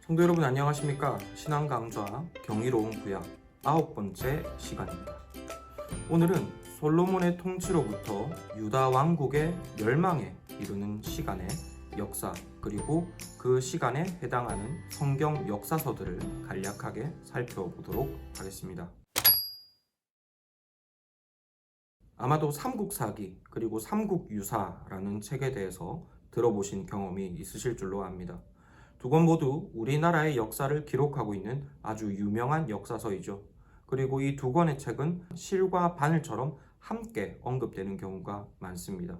성도 여러분 안녕하십니까? 신앙 강좌 경이로운 구약 9번째 시간입니다. 오늘은 솔로몬의 통치로부터 유다 왕국의 멸망에 이르는 시간의 역사 그리고 그 시간에 해당하는 성경 역사서들을 간략하게 살펴보도록 하겠습니다. 아마도 삼국사기 그리고 삼국유사라는 책에 대해서 들어보신 경험이 있으실 줄로 압니다. 두 권 모두 우리나라의 역사를 기록하고 있는 아주 유명한 역사서이죠. 그리고 이 두 권의 책은 실과 바늘처럼 함께 언급되는 경우가 많습니다.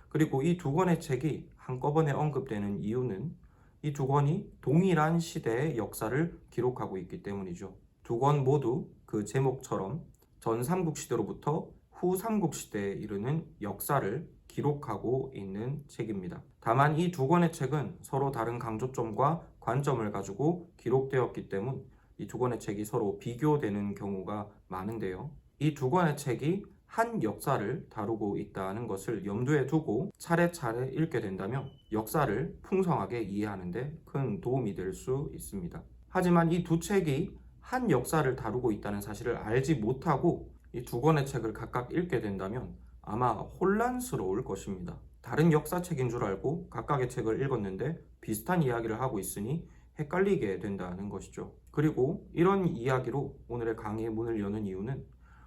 그리고 이 두 권의 책이 한꺼번에 언급되는 이유는 이 두 권이 동일한 시대의 역사를 기록하고 있기 때문이죠. 두 권 모두 그 제목처럼 전 삼국시대로부터 후 삼국시대에 이르는 역사를 기록하고 있는 책입니다. 다만 이 두 권의 책은 서로 다른 강조점과 관점을 가지고 기록되었기 때문 이 두 권의 책이 서로 비교되는 경우가 많은데요. 이 두 권의 책이 한 역사를 다루고 있다는 것을 염두에 두고 차례차례 읽게 된다면 역사를 풍성하게 이해하는 데 큰 도움이 될 수 있습니다. 하지만 이 두 책이 한 역사를 다루고 있다는 사실을 알지 못하고 이 두 권의 책을 각각 읽게 된다면 아마 혼란스러울 것입니다. 다른 역사책인 줄 알고 각각의 책을 읽었는데 비슷한 이야기를 하고 있으니 헷갈리게 된다는 것이죠. 그리고 이런 이야기로 오늘의 강의의 문을 여는 이유는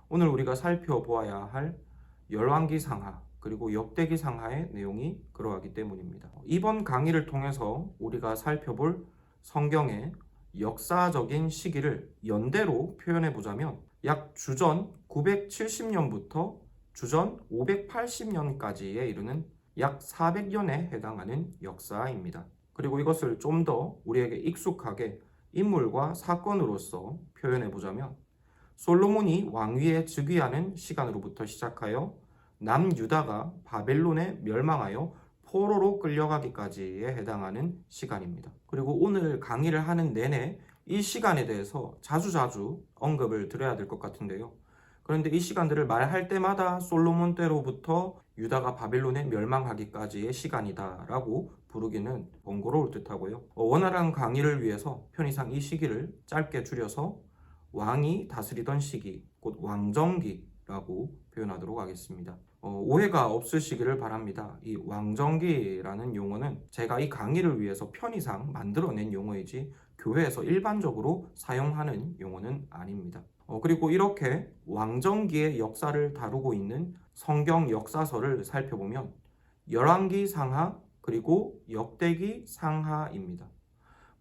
오늘 우리가 살펴보아야 할 열왕기 상하 그리고 역대기 상하의 내용이 그러하기 때문입니다. 이번 강의를 통해서 우리가 살펴볼 성경의 역사적인 시기를 연대로 표현해 보자면 약 주전 970년부터 주전 580년까지에 이르는 약 400년에 해당하는 역사입니다. 그리고 이것을 좀 더 우리에게 익숙하게 인물과 사건으로서 표현해 보자면 솔로몬이 왕위에 즉위하는 시간으로부터 시작하여 남유다가 바벨론에 멸망하여 포로로 끌려가기까지에 해당하는 시간입니다. 그리고 오늘 강의를 하는 내내 이 시간에 대해서 자주자주 언급을 드려야 될 것 같은데요. 그런데 이 시간들을 말할 때마다 솔로몬 때로부터 유다가 바벨론에 멸망하기까지의 시간이다 라고 부르기는 번거로울 듯하고요. 원활한 강의를 위해서 편의상 이 시기를 짧게 줄여서 왕이 다스리던 시기, 곧 왕정기라고 표현하도록 하겠습니다. 오해가 없으시기를 바랍니다. 이 왕정기라는 용어는 제가 이 강의를 위해서 편의상 만들어낸 용어이지 교회에서 일반적으로 사용하는 용어는 아닙니다. 그리고 이렇게 왕정기의 역사를 다루고 있는 성경 역사서를 살펴보면 열왕기 상하 그리고 역대기 상하입니다.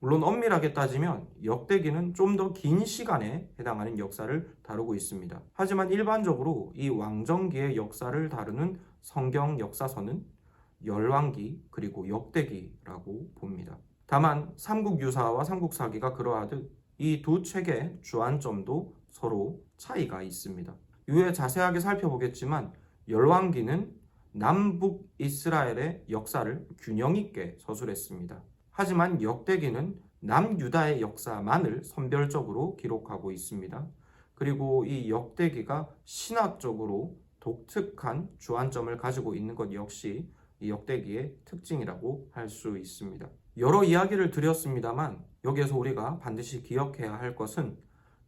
물론 엄밀하게 따지면 역대기는 좀 더 긴 시간에 해당하는 역사를 다루고 있습니다. 하지만 일반적으로 이 왕정기의 역사를 다루는 성경 역사서는 열왕기 그리고 역대기라고 봅니다. 다만 삼국유사와 삼국사기가 그러하듯 이 두 책의 주안점도 서로 차이가 있습니다. 이후에 자세하게 살펴보겠지만 열왕기는 남북 이스라엘의 역사를 균형 있게 서술했습니다. 하지만 역대기는 남유다의 역사만을 선별적으로 기록하고 있습니다. 그리고 이 역대기가 신학적으로 독특한 주안점을 가지고 있는 것 역시 이 역대기의 특징이라고 할 수 있습니다. 여러 이야기를 드렸습니다만 여기에서 우리가 반드시 기억해야 할 것은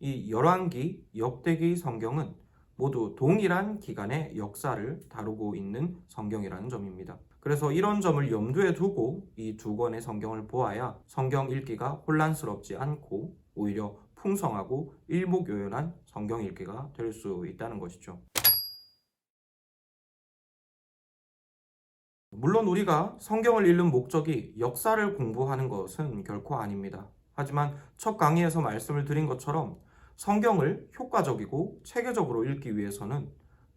이 열왕기, 역대기 성경은 모두 동일한 기간의 역사를 다루고 있는 성경이라는 점입니다. 그래서 이런 점을 염두에 두고 이 두 권의 성경을 보아야 성경 읽기가 혼란스럽지 않고 오히려 풍성하고 일목요연한 성경 읽기가 될 수 있다는 것이죠. 물론 우리가 성경을 읽는 목적이 역사를 공부하는 것은 결코 아닙니다. 하지만 첫 강의에서 말씀을 드린 것처럼 성경을 효과적이고 체계적으로 읽기 위해서는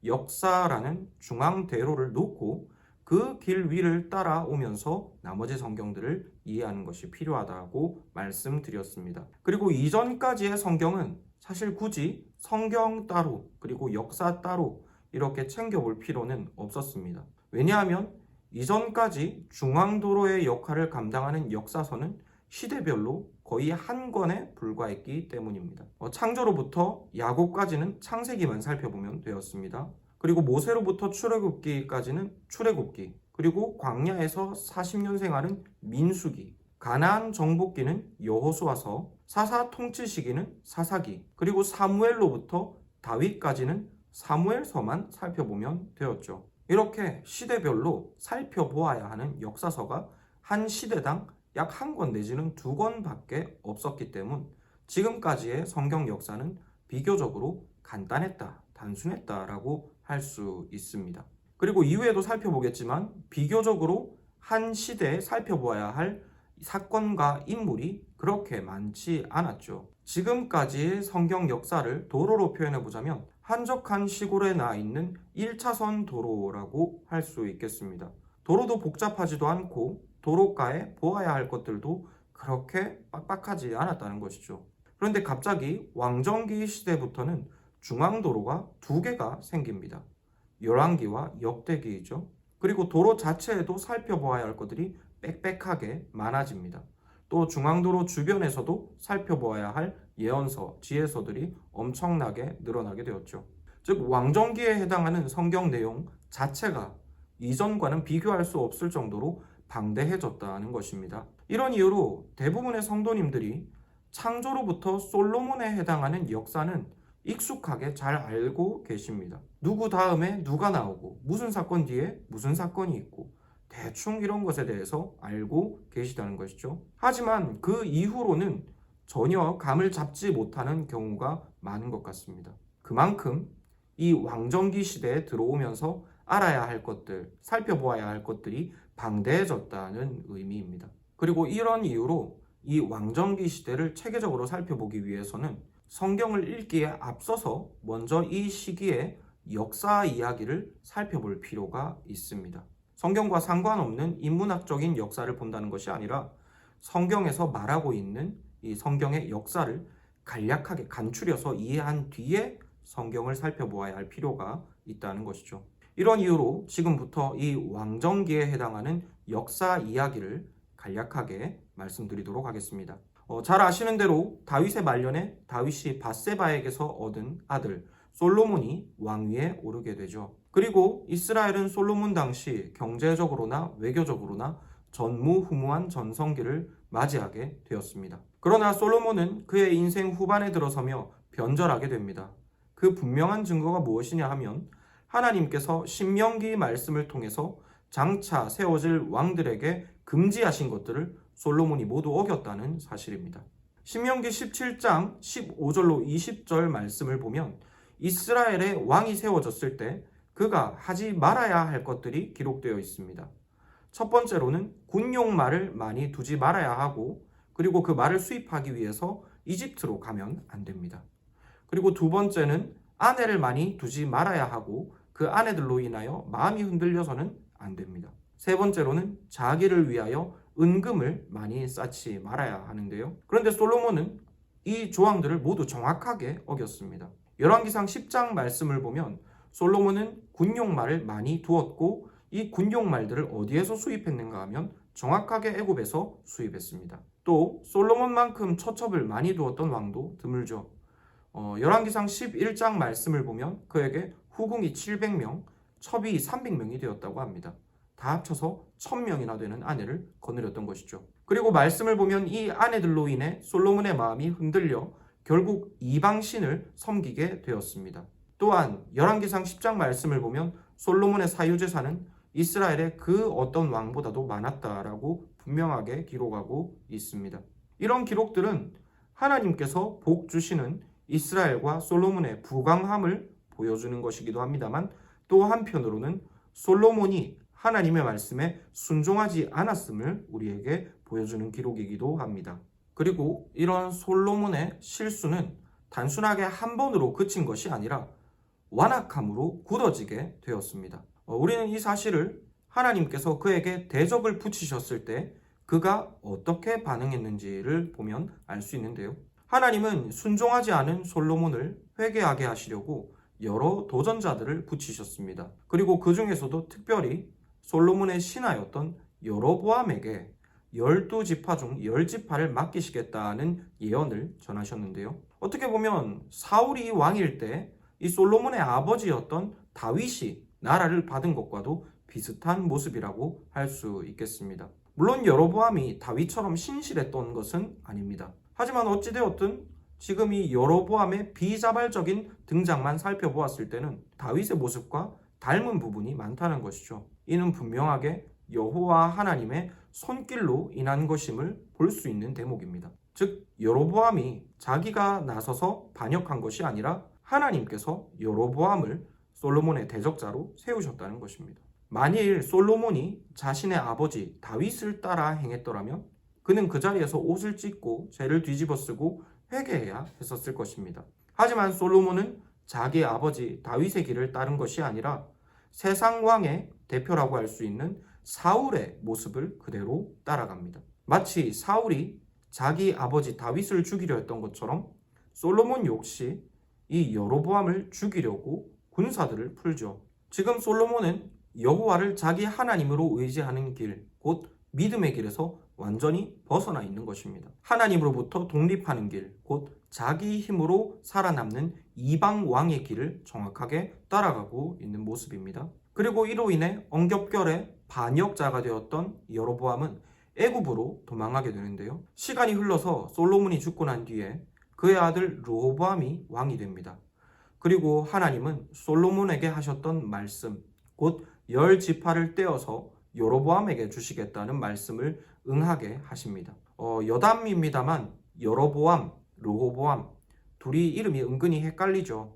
역사라는 중앙 대로를 놓고 그 길 위를 따라오면서 나머지 성경들을 이해하는 것이 필요하다고 말씀드렸습니다. 그리고 이전까지의 성경은 사실 굳이 성경 따로 그리고 역사 따로 이렇게 챙겨볼 필요는 없었습니다. 왜냐하면 이전까지 중앙도로의 역할을 감당하는 역사서는 시대별로 거의 한 권에 불과했기 때문입니다. 창조로부터 야곱까지는 창세기만 살펴보면 되었습니다. 그리고 모세로부터 출애굽기까지는 출애굽기, 그리고 광야에서 40년 생활은 민수기, 가나안 정복기는 여호수아서, 사사 통치 시기는 사사기, 그리고 사무엘로부터 다윗까지는 사무엘서만 살펴보면 되었죠. 이렇게 시대별로 살펴보아야 하는 역사서가 한 시대당 약 한 권 내지는 두 권밖에 없었기 때문 지금까지의 성경 역사는 비교적으로 간단했다, 단순했다라고 할 수 있습니다. 그리고 이후에도 살펴보겠지만 비교적으로 한 시대에 살펴보아야 할 사건과 인물이 그렇게 많지 않았죠. 지금까지의 성경 역사를 도로로 표현해 보자면 한적한 시골에 나 있는 1차선 도로라고 할 수 있겠습니다. 도로도 복잡하지도 않고 도로가에 보아야 할 것들도 그렇게 빡빡하지 않았다는 것이죠. 그런데 갑자기 왕정기 시대부터는 중앙도로가 두 개가 생깁니다. 열왕기와 역대기이죠. 그리고 도로 자체에도 살펴보아야 할 것들이 빽빽하게 많아집니다. 또 중앙도로 주변에서도 살펴보아야 할 예언서, 지혜서들이 엄청나게 늘어나게 되었죠. 즉 왕정기에 해당하는 성경 내용 자체가 이전과는 비교할 수 없을 정도로 방대해졌다는 것입니다. 이런 이유로 대부분의 성도님들이 창조로부터 솔로몬에 해당하는 역사는 익숙하게 잘 알고 계십니다. 누구 다음에 누가 나오고 무슨 사건 뒤에 무슨 사건이 있고 대충 이런 것에 대해서 알고 계시다는 것이죠. 하지만 그 이후로는 전혀 감을 잡지 못하는 경우가 많은 것 같습니다. 그만큼 이 왕정기 시대에 들어오면서 알아야 할 것들, 살펴보아야 할 것들이 방대해졌다는 의미입니다. 그리고 이런 이유로 이 왕정기 시대를 체계적으로 살펴보기 위해서는 성경을 읽기에 앞서서 먼저 이 시기의 역사 이야기를 살펴볼 필요가 있습니다. 성경과 상관없는 인문학적인 역사를 본다는 것이 아니라 성경에서 말하고 있는 이 성경의 역사를 간략하게 간추려서 이해한 뒤에 성경을 살펴보아야 할 필요가 있다는 것이죠. 이런 이유로 지금부터 이 왕정기에 해당하는 역사 이야기를 간략하게 말씀드리도록 하겠습니다. 잘 아시는 대로 다윗의 말년에 다윗이 밧세바에게서 얻은 아들 솔로몬이 왕위에 오르게 되죠. 그리고 이스라엘은 솔로몬 당시 경제적으로나 외교적으로나 전무후무한 전성기를 맞이하게 되었습니다. 그러나 솔로몬은 그의 인생 후반에 들어서며 변절하게 됩니다. 그 분명한 증거가 무엇이냐 하면 하나님께서 신명기 말씀을 통해서 장차 세워질 왕들에게 금지하신 것들을 솔로몬이 모두 어겼다는 사실입니다. 신명기 17장 15절로 20절 말씀을 보면 이스라엘의 왕이 세워졌을 때 그가 하지 말아야 할 것들이 기록되어 있습니다. 첫 번째로는 군용말을 많이 두지 말아야 하고 그리고 그 말을 수입하기 위해서 이집트로 가면 안 됩니다. 그리고 두 번째는 아내를 많이 두지 말아야 하고 그 아내들로 인하여 마음이 흔들려서는 안 됩니다. 세 번째로는 자기를 위하여 은금을 많이 쌓지 말아야 하는데요. 그런데 솔로몬은 이 조항들을 모두 정확하게 어겼습니다. 열왕기상 10장 말씀을 보면 솔로몬은 군용말을 많이 두었고 이 군용말들을 어디에서 수입했는가 하면 정확하게 애굽에서 수입했습니다. 또 솔로몬만큼 처첩을 많이 두었던 왕도 드물죠. 열왕기상 11장 말씀을 보면 그에게 후궁이 700명, 첩이 300명이 되었다고 합니다. 다 합쳐서 1000명이나 되는 아내를 거느렸던 것이죠. 그리고 말씀을 보면 이 아내들로 인해 솔로몬의 마음이 흔들려 결국 이방신을 섬기게 되었습니다. 또한 열왕기상 10장 말씀을 보면 솔로몬의 사유재산은 이스라엘의 그 어떤 왕보다도 많았다라고 분명하게 기록하고 있습니다. 이런 기록들은 하나님께서 복 주시는 이스라엘과 솔로몬의 부강함을 보여주는 것이기도 합니다만 또 한편으로는 솔로몬이 하나님의 말씀에 순종하지 않았음을 우리에게 보여주는 기록이기도 합니다. 그리고 이런 솔로몬의 실수는 단순하게 한 번으로 그친 것이 아니라 완악함으로 굳어지게 되었습니다. 우리는 이 사실을 하나님께서 그에게 대적을 붙이셨을 때 그가 어떻게 반응했는지를 보면 알 수 있는데요. 하나님은 순종하지 않은 솔로몬을 회개하게 하시려고 여러 도전자들을 붙이셨습니다. 그리고 그 중에서도 특별히 솔로몬의 신하였던 여로보암에게 12지파 중 10지파를 맡기시겠다는 예언을 전하셨는데요. 어떻게 보면 사울이 왕일 때 이 솔로몬의 아버지였던 다윗이 나라를 받은 것과도 비슷한 모습이라고 할 수 있겠습니다. 물론 여로보암이 다윗처럼 신실했던 것은 아닙니다. 하지만 어찌되었든 지금 이 여로보암의 비자발적인 등장만 살펴보았을 때는 다윗의 모습과 닮은 부분이 많다는 것이죠. 이는 분명하게 여호와 하나님의 손길로 인한 것임을 볼 수 있는 대목입니다. 즉 여로보암이 자기가 나서서 반역한 것이 아니라 하나님께서 여로보암을 솔로몬의 대적자로 세우셨다는 것입니다. 만일 솔로몬이 자신의 아버지 다윗을 따라 행했더라면 그는 그 자리에서 옷을 찢고 죄를 뒤집어 쓰고 회개해야 했었을 것입니다. 하지만 솔로몬은 자기 아버지 다윗의 길을 따른 것이 아니라 세상 왕의 대표라고 할 수 있는 사울의 모습을 그대로 따라갑니다. 마치 사울이 자기 아버지 다윗을 죽이려 했던 것처럼 솔로몬 역시 이 여로보암을 죽이려고 군사들을 풀죠. 지금 솔로몬은 여호와를 자기 하나님으로 의지하는 길, 곧 믿음의 길에서 완전히 벗어나 있는 것입니다. 하나님으로부터 독립하는 길, 곧 자기 힘으로 살아남는 이방 왕의 길을 정확하게 따라가고 있는 모습입니다. 그리고 이로 인해 엉겹결에 반역자가 되었던 여로보암은 애굽으로 도망하게 되는데요. 시간이 흘러서 솔로몬이 죽고 난 뒤에 그의 아들 르호보암이 왕이 됩니다. 그리고 하나님은 솔로몬에게 하셨던 말씀, 곧 10지파를 떼어서 여로보암에게 주시겠다는 말씀을 응하게 하십니다. 여담입니다만 여로보암, 르호보암 둘이 이름이 은근히 헷갈리죠.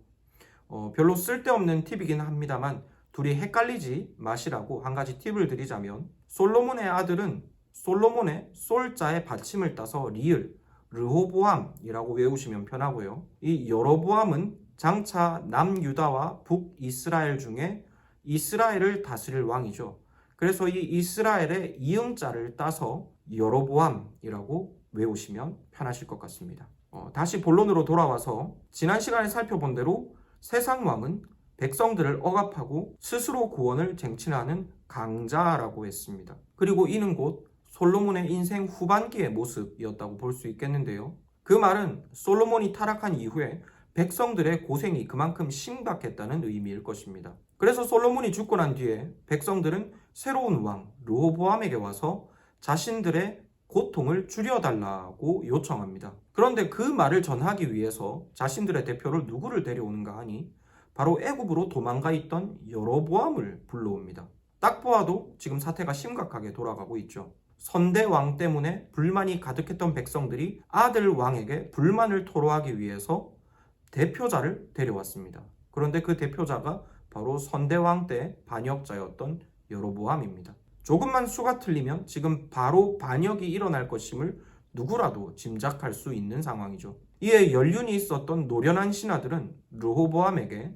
별로 쓸데없는 팁이긴 합니다만 둘이 헷갈리지 마시라고 한 가지 팁을 드리자면 솔로몬의 아들은 솔로몬의 솔자의 받침을 따서 리을, 르호보암이라고 외우시면 편하고요. 이 여로보암은 장차 남유다와 북이스라엘 중에 이스라엘을 다스릴 왕이죠. 그래서 이 이스라엘의 이응자를 따서 여로보암이라고 외우시면 편하실 것 같습니다. 다시 본론으로 돌아와서 지난 시간에 살펴본 대로 세상 왕은 백성들을 억압하고 스스로 구원을 쟁취하는 강자라고 했습니다. 그리고 이는 곧 솔로몬의 인생 후반기의 모습이었다고 볼 수 있겠는데요. 그 말은 솔로몬이 타락한 이후에 백성들의 고생이 그만큼 심각했다는 의미일 것입니다. 그래서 솔로몬이 죽고 난 뒤에 백성들은 새로운 왕 르호보암에게 와서 자신들의 고통을 줄여달라고 요청합니다. 그런데 그 말을 전하기 위해서 자신들의 대표를 누구를 데려오는가 하니 바로 애굽으로 도망가 있던 여로보암을 불러옵니다. 딱 보아도 지금 사태가 심각하게 돌아가고 있죠. 선대왕 때문에 불만이 가득했던 백성들이 아들 왕에게 불만을 토로하기 위해서 대표자를 데려왔습니다. 그런데 그 대표자가 바로 선대왕 때 반역자였던 여로보암입니다. 조금만 수가 틀리면 지금 바로 반역이 일어날 것임을 누구라도 짐작할 수 있는 상황이죠. 이에 연륜이 있었던 노련한 신하들은 르호보암에게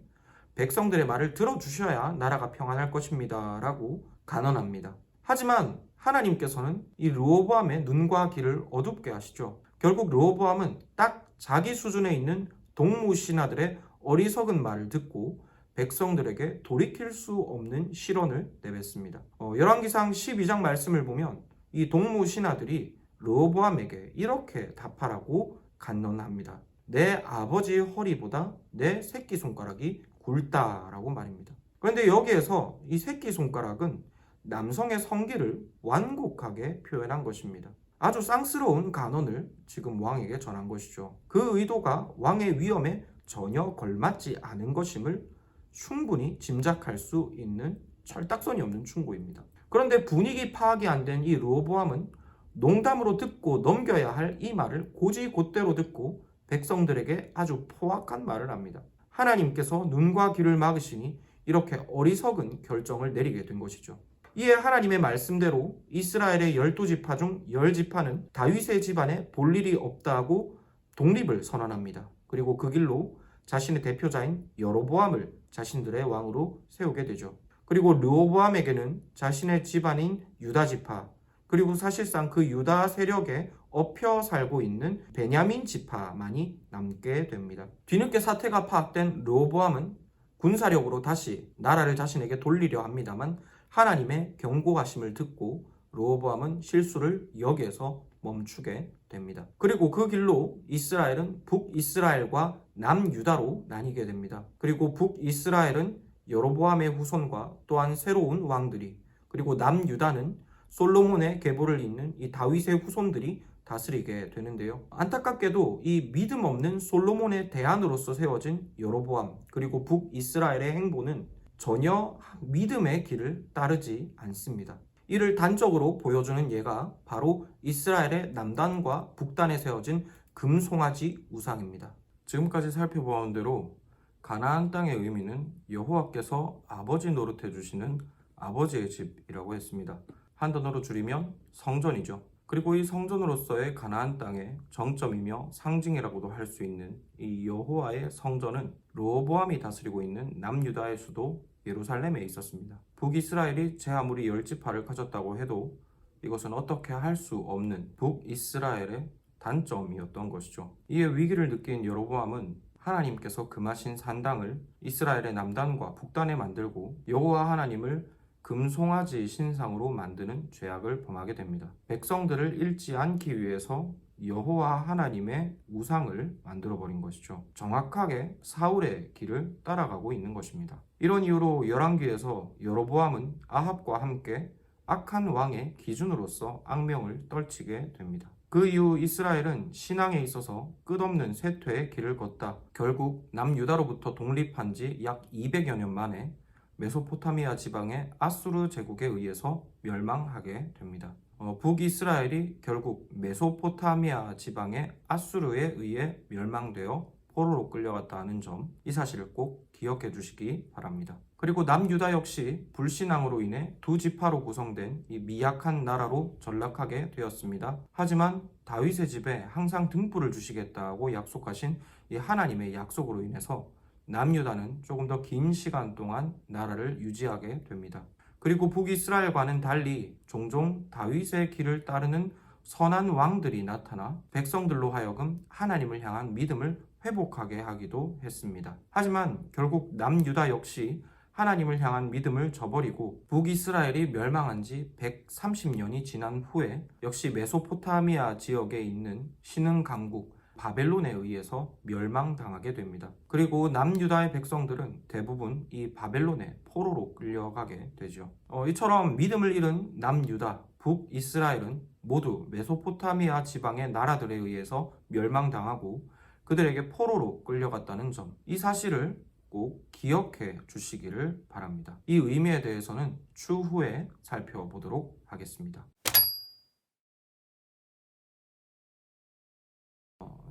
백성들의 말을 들어주셔야 나라가 평안할 것입니다 라고 간언합니다. 하지만 하나님께서는 이 르호보암의 눈과 귀를 어둡게 하시죠. 결국 르호보암은 딱 자기 수준에 있는 동무 신하들의 어리석은 말을 듣고 백성들에게 돌이킬 수 없는 실언을 내뱉습니다. 열왕기상 12장 말씀을 보면 이 동무 신하들이 르호보암에게 이렇게 답하라고 간언합니다. 내 아버지 허리보다 내 새끼손가락이 굵다라고 말입니다. 그런데 여기에서 이 새끼손가락은 남성의 성기를 완곡하게 표현한 것입니다. 아주 쌍스러운 간언을 지금 왕에게 전한 것이죠. 그 의도가 왕의 위엄에 전혀 걸맞지 않은 것임을 충분히 짐작할 수 있는 철딱선이 없는 충고입니다. 그런데 분위기 파악이 안 된 이 르호보암은 농담으로 듣고 넘겨야 할 이 말을 곧이곧대로 듣고 백성들에게 아주 포악한 말을 합니다. 하나님께서 눈과 귀를 막으시니 이렇게 어리석은 결정을 내리게 된 것이죠. 이에 하나님의 말씀대로 이스라엘의 12지파 중 10지파는 다윗의 집안에 볼 일이 없다고 독립을 선언합니다. 그리고 그 길로 자신의 대표자인 여로보암을 자신들의 왕으로 세우게 되죠. 그리고 르호보암에게는 자신의 집안인 유다지파, 그리고 사실상 그 유다 세력에 엎혀 살고 있는 베냐민 지파만이 남게 됩니다. 뒤늦게 사태가 파악된 르호보암은 군사력으로 다시 나라를 자신에게 돌리려 합니다만 하나님의 경고하심을 듣고 르호보암은 실수를 여기에서 멈추게 됩니다. 그리고 그 길로 이스라엘은 북이스라엘과 남유다로 나뉘게 됩니다. 그리고 북이스라엘은 여로보암의 후손과 또한 새로운 왕들이, 그리고 남유다는 솔로몬의 계보를 잇는 이 다윗의 후손들이 다스리게 되는데요. 안타깝게도 이 믿음 없는 솔로몬의 대안으로서 세워진 여로보암 그리고 북이스라엘의 행보는 전혀 믿음의 길을 따르지 않습니다. 이를 단적으로 보여주는 예가 바로 이스라엘의 남단과 북단에 세워진 금송아지 우상입니다. 지금까지 살펴본 대로 가나안 땅의 의미는 여호와께서 아버지 노릇해 주시는 아버지의 집이라고 했습니다. 한 단어로 줄이면 성전이죠. 그리고 이 성전으로서의 가나안 땅의 정점이며 상징이라고도 할 수 있는 이 여호와의 성전은 르호보암이 다스리고 있는 남유다의 수도 예루살렘에 있었습니다. 북이스라엘이 제 아무리 10지파를 가졌다고 해도 이것은 어떻게 할 수 없는 북이스라엘의 단점이었던 것이죠. 이에 위기를 느낀 여로보암은 하나님께서 금하신 산당을 이스라엘의 남단과 북단에 만들고 여호와 하나님을 금송아지 신상으로 만드는 죄악을 범하게 됩니다. 백성들을 잃지 않기 위해서 여호와 하나님의 우상을 만들어버린 것이죠. 정확하게 사울의 길을 따라가고 있는 것입니다. 이런 이유로 열왕기에서 여로보암은 아합과 함께 악한 왕의 기준으로서 악명을 떨치게 됩니다. 그 이후 이스라엘은 신앙에 있어서 끝없는 쇠퇴의 길을 걷다 결국 남유다로부터 독립한 지 약 200여 년 만에 메소포타미아 지방의 아수르 제국에 의해서 멸망하게 됩니다. 북이스라엘이 결국 메소포타미아 지방의 아수르에 의해 멸망되어 포로로 끌려갔다 하는 점, 이 사실을 꼭 기억해 주시기 바랍니다. 그리고 남유다 역시 불신앙으로 인해 두 지파로 구성된 이 미약한 나라로 전락하게 되었습니다. 하지만 다윗의 집에 항상 등불을 주시겠다고 약속하신 이 하나님의 약속으로 인해서 남유다는 조금 더 긴 시간 동안 나라를 유지하게 됩니다. 그리고 북이스라엘과는 달리 종종 다윗의 길을 따르는 선한 왕들이 나타나 백성들로 하여금 하나님을 향한 믿음을 회복하게 하기도 했습니다. 하지만 결국 남유다 역시 하나님을 향한 믿음을 저버리고 북이스라엘이 멸망한 지 130년이 지난 후에 역시 메소포타미아 지역에 있는 신흥 강국 바벨론에 의해서 멸망당하게 됩니다. 그리고 남유다의 백성들은 대부분 이 바벨론의 포로로 끌려가게 되죠. 이처럼 믿음을 잃은 남유다, 북이스라엘은 모두 메소포타미아 지방의 나라들에 의해서 멸망당하고 그들에게 포로로 끌려갔다는 점, 이 사실을 꼭 기억해 주시기를 바랍니다. 이 의미에 대해서는 추후에 살펴보도록 하겠습니다.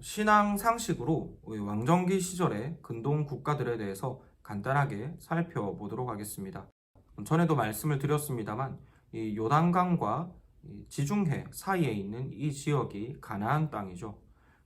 신앙 상식으로 왕정기 시절의 근동 국가들에 대해서 간단하게 살펴보도록 하겠습니다. 전에도 말씀을 드렸습니다만 이 요단강과 지중해 사이에 있는 이 지역이 가나안 땅이죠.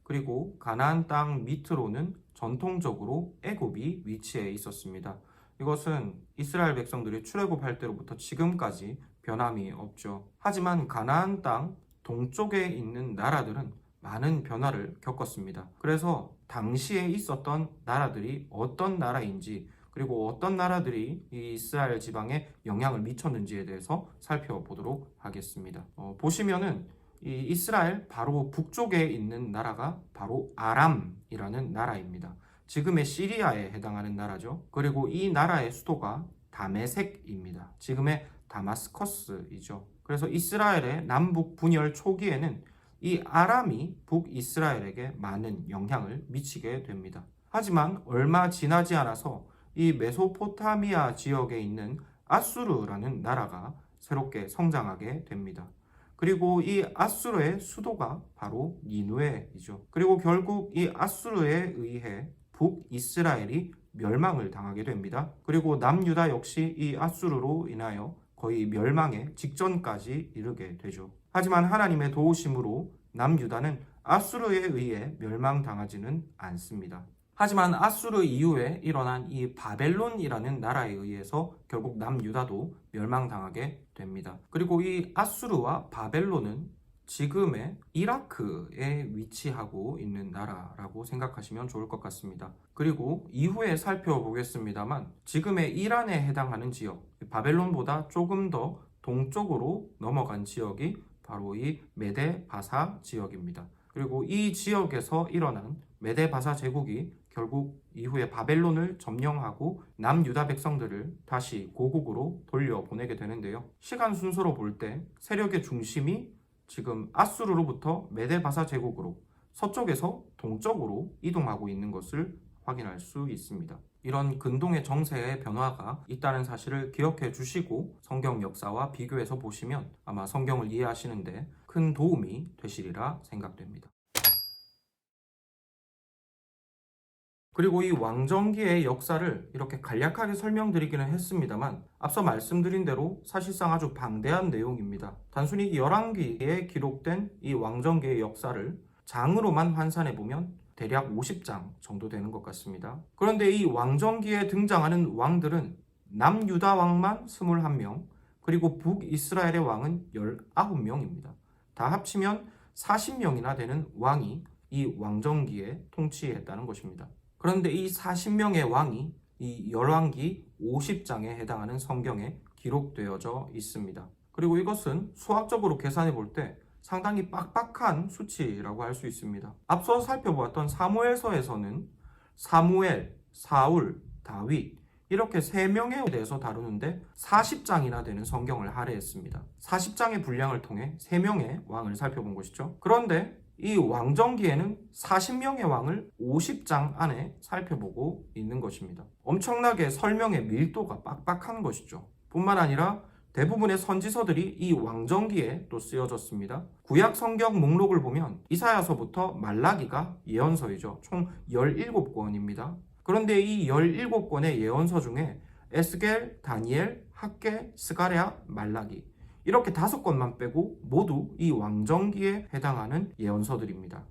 그리고 가나안 땅 밑으로는 전통적으로 애굽이 위치해 있었습니다. 이것은 이스라엘 백성들이 출애굽할 때로부터 지금까지 변함이 없죠. 하지만 가나안 땅 동쪽에 있는 나라들은 많은 변화를 겪었습니다. 그래서 당시에 있었던 나라들이 어떤 나라인지 그리고 어떤 나라들이 이 이스라엘 지방에 영향을 미쳤는지에 대해서 살펴보도록 하겠습니다. 보시면은 이 이스라엘 바로 북쪽에 있는 나라가 바로 아람이라는 나라입니다. 지금의 시리아에 해당하는 나라죠. 그리고 이 나라의 수도가 다메섹입니다. 지금의 다마스커스이죠. 그래서 이스라엘의 남북 분열 초기에는 이 아람이 북이스라엘에게 많은 영향을 미치게 됩니다. 하지만 얼마 지나지 않아서 이 메소포타미아 지역에 있는 아수르라는 나라가 새롭게 성장하게 됩니다. 그리고 이 아수르의 수도가 바로 니누에이죠. 그리고 결국 이 아수르에 의해 북이스라엘이 멸망을 당하게 됩니다. 그리고 남유다 역시 이 아수르로 인하여 거의 멸망의 직전까지 이르게 되죠. 하지만 하나님의 도우심으로 남유다는 아수르에 의해 멸망당하지는 않습니다. 하지만 아수르 이후에 일어난 이 바벨론이라는 나라에 의해서 결국 남유다도 멸망당하게 됩니다. 그리고 이 아수르와 바벨론은 지금의 이라크에 위치하고 있는 나라라고 생각하시면 좋을 것 같습니다. 그리고 이후에 살펴보겠습니다만 지금의 이란에 해당하는 지역, 바벨론보다 조금 더 동쪽으로 넘어간 지역이 바로 이 메데 바사 지역입니다. 그리고 이 지역에서 일어난 메데 바사 제국이 결국 이후에 바벨론을 점령하고 남유다 백성들을 다시 고국으로 돌려보내게 되는데요. 시간 순서로 볼 때 세력의 중심이 지금 아수르로부터 메데바사 제국으로 서쪽에서 동쪽으로 이동하고 있는 것을 확인할 수 있습니다. 이런 근동의 정세의 변화가 있다는 사실을 기억해 주시고 성경 역사와 비교해서 보시면 아마 성경을 이해하시는데 큰 도움이 되시리라 생각됩니다. 그리고 이 왕정기의 역사를 이렇게 간략하게 설명드리기는 했습니다만 앞서 말씀드린 대로 사실상 아주 방대한 내용입니다. 단순히 열왕기에 기록된 이 왕정기의 역사를 장으로만 환산해보면 대략 50장 정도 되는 것 같습니다. 그런데 이 왕정기에 등장하는 왕들은 남유다 왕만 21명, 그리고 북이스라엘의 왕은 19명입니다. 다 합치면 40명이나 되는 왕이 이 왕정기에 통치했다는 것입니다. 그런데 이 40명의 왕이 이 열왕기 50장에 해당하는 성경에 기록되어져 있습니다. 그리고 이것은 수학적으로 계산해 볼 때 상당히 빡빡한 수치라고 할 수 있습니다. 앞서 살펴보았던 사무엘서에서는 사무엘, 사울, 다윗 이렇게 3명에 대해서 다루는데 40장이나 되는 성경을 할애했습니다. 40장의 분량을 통해 3명의 왕을 살펴본 것이죠. 그런데 이 왕정기에는 40명의 왕을 50장 안에 살펴보고 있는 것입니다. 엄청나게 설명의 밀도가 빡빡한 것이죠. 뿐만 아니라 대부분의 선지서들이 이 왕정기에 또 쓰여졌습니다. 구약 성경 목록을 보면 이사야서부터 말라기가 예언서이죠. 총 17권입니다. 그런데 이 17권의 예언서 중에 에스겔, 다니엘, 학개, 스가랴, 말라기 이렇게 5권만 빼고 모두 이 왕정기에 해당하는 예언서들입니다.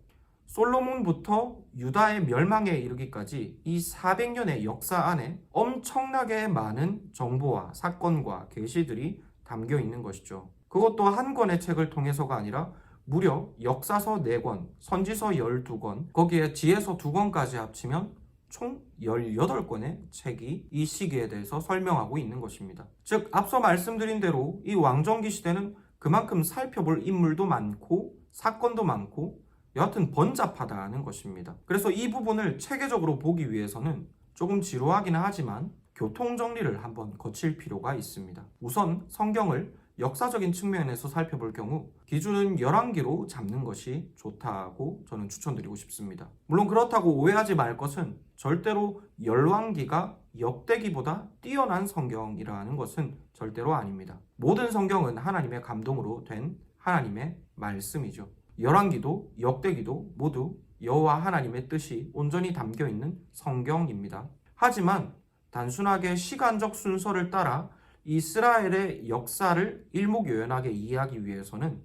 솔로몬부터 유다의 멸망에 이르기까지 이 400년의 역사 안에 엄청나게 많은 정보와 사건과 계시들이 담겨 있는 것이죠. 그것도 한 권의 책을 통해서가 아니라 무려 역사서 4권, 선지서 12권, 거기에 지혜서 2권까지 합치면 총 18권의 책이 이 시기에 대해서 설명하고 있는 것입니다. 즉 앞서 말씀드린 대로 이 왕정기 시대는 그만큼 살펴볼 인물도 많고 사건도 많고 여하튼 번잡하다는 것입니다. 그래서 이 부분을 체계적으로 보기 위해서는 조금 지루하기는 하지만 교통정리를 한번 거칠 필요가 있습니다. 우선 성경을 역사적인 측면에서 살펴볼 경우 기준은 열왕기로 잡는 것이 좋다고 저는 추천드리고 싶습니다. 물론 그렇다고 오해하지 말 것은 절대로 열왕기가 역대기보다 뛰어난 성경이라는 것은 절대로 아닙니다. 모든 성경은 하나님의 감동으로 된 하나님의 말씀이죠. 열왕기도 역대기도 모두 여호와 하나님의 뜻이 온전히 담겨 있는 성경입니다. 하지만 단순하게 시간적 순서를 따라 이스라엘의 역사를 일목요연하게 이해하기 위해서는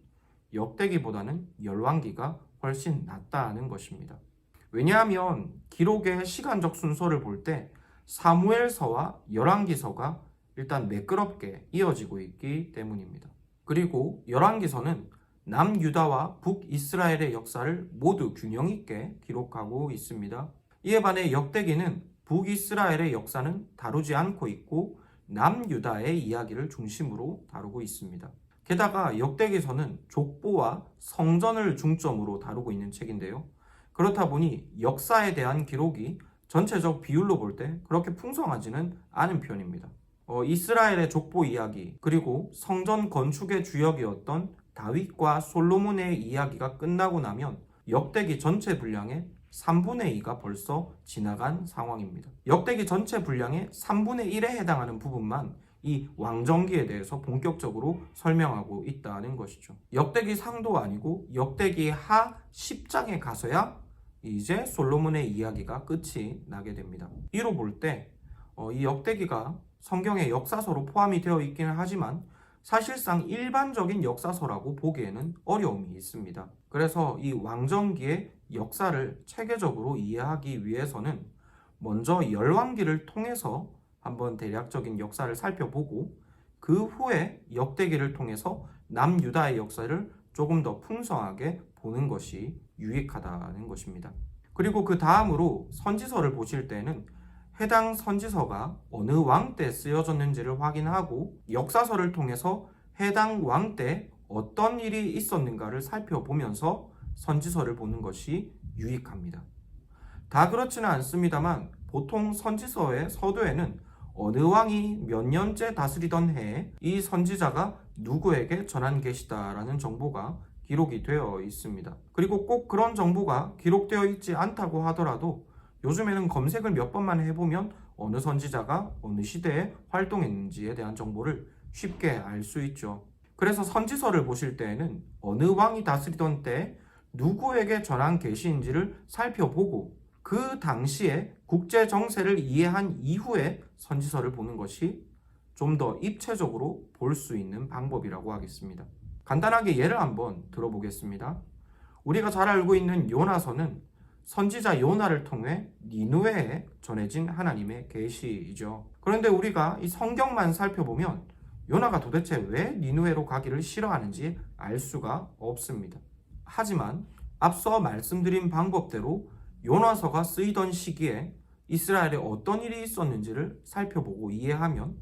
역대기보다는 열왕기가 훨씬 낫다는 것입니다. 왜냐하면 기록의 시간적 순서를 볼 때 사무엘서와 열왕기서가 일단 매끄럽게 이어지고 있기 때문입니다. 그리고 열왕기서는 남유다와 북이스라엘의 역사를 모두 균형 있게 기록하고 있습니다. 이에 반해 역대기는 북이스라엘의 역사는 다루지 않고 있고 남유다의 이야기를 중심으로 다루고 있습니다. 게다가 역대기서는 족보와 성전을 중점으로 다루고 있는 책인데요. 그렇다 보니 역사에 대한 기록이 전체적 비율로 볼 때 그렇게 풍성하지는 않은 편입니다. 이스라엘의 족보 이야기 그리고 성전 건축의 주역이었던 다윗과 솔로몬의 이야기가 끝나고 나면 역대기 전체 분량의 3분의 2가 벌써 지나간 상황입니다. 역대기 전체 분량의 3분의 1에 해당하는 부분만 이 왕정기에 대해서 본격적으로 설명하고 있다는 것이죠. 역대기 상도 아니고 역대기 하 10장에 가서야 이제 솔로몬의 이야기가 끝이 나게 됩니다. 이로 볼 때 이 역대기가 성경의 역사서로 포함이 되어 있기는 하지만 사실상 일반적인 역사서라고 보기에는 어려움이 있습니다. 그래서 이 왕정기의 역사를 체계적으로 이해하기 위해서는 먼저 열왕기를 통해서 한번 대략적인 역사를 살펴보고 그 후에 역대기를 통해서 남유다의 역사를 조금 더 풍성하게 보는 것이 유익하다는 것입니다. 그리고 그 다음으로 선지서를 보실 때는 해당 선지서가 어느 왕 때 쓰여졌는지를 확인하고 역사서를 통해서 해당 왕 때 어떤 일이 있었는가를 살펴보면서 선지서를 보는 것이 유익합니다. 다 그렇지는 않습니다만 보통 선지서의 서두에는 어느 왕이 몇 년째 다스리던 해에 이 선지자가 누구에게 전한 계시다라는 정보가 기록이 되어 있습니다. 그리고 꼭 그런 정보가 기록되어 있지 않다고 하더라도 요즘에는 검색을 몇 번만 해보면 어느 선지자가 어느 시대에 활동했는지에 대한 정보를 쉽게 알 수 있죠. 그래서 선지서를 보실 때에는 어느 왕이 다스리던 때 누구에게 전한 계시인지를 살펴보고 그 당시에 국제 정세를 이해한 이후에 선지서를 보는 것이 좀 더 입체적으로 볼 수 있는 방법이라고 하겠습니다. 간단하게 예를 한번 들어보겠습니다. 우리가 잘 알고 있는 요나서는 선지자 요나를 통해 니느웨에 전해진 하나님의 계시이죠. 그런데 우리가 이 성경만 살펴보면 요나가 도대체 왜 니느웨로 가기를 싫어하는지 알 수가 없습니다. 하지만 앞서 말씀드린 방법대로 요나서가 쓰이던 시기에 이스라엘에 어떤 일이 있었는지를 살펴보고 이해하면